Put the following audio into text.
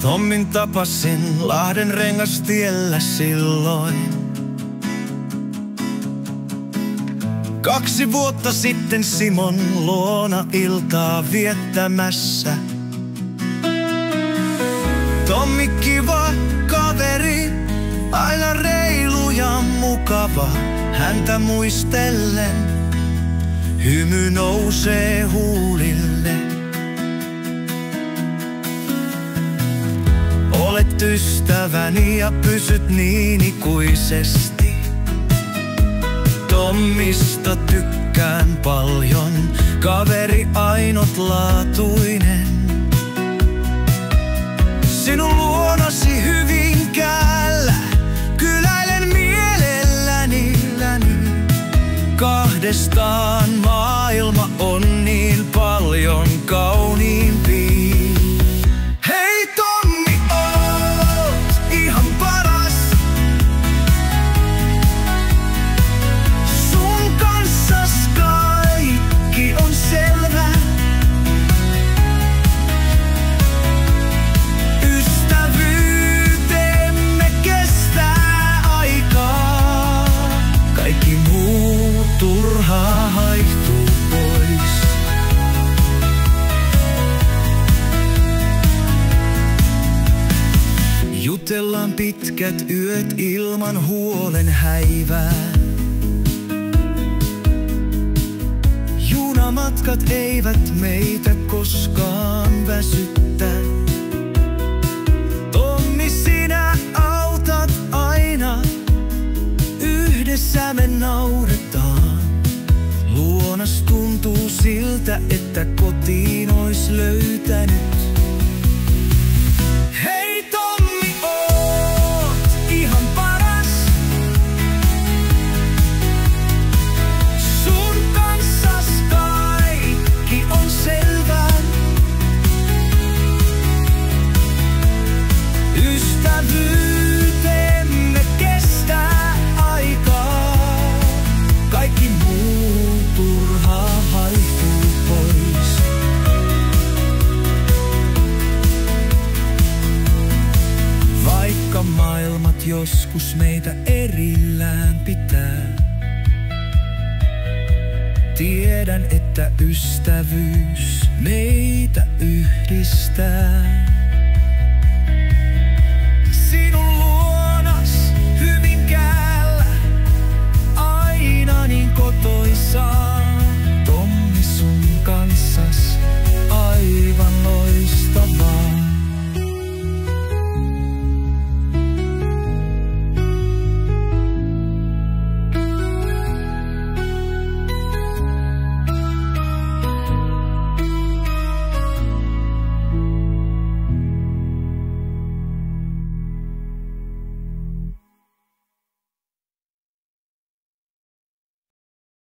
Tommin tapasin Lahden rengastiellä silloin. 2 vuotta sitten Simon luona iltaa viettämässä. Tommi kiva kaveri, aina reilu ja mukava. Häntä muistellen hymy nousee huulille. Olet ystäväni ja pysyt niin ikuisesti. Tommista tykkään paljon, kaveri ainutlaatuinen. Sinun luonasi Hyvinkäällä kyläilen mielelläni. Kahdestaan maailma on niin paljon kauniimpi. Hei Tommi, oot ihan paras. Sun kanssas kaikki on selvä. Ystävyytemme kestää aikaa. Kaikki muu turhaa haihtuu pois. Jutellaan pitkät yöt ilman huolen häivää. Junamatkat eivät meitä koskaan väsyttä. Tommi, sinä autat aina. Yhdessä me nauretaan. Luonas tuntuu siltä, että kotiin ois löytänyt. Hei Tommi, oot ihan paras. Sun kanssas kaikki on selvä. Ystävyytemme kestää aikaa. Kaikki muu turhaa haihtuu pois. Vaikka maailmat joskus meitä erillään pitää, tiedän, että ystävyys meitä yhdistää.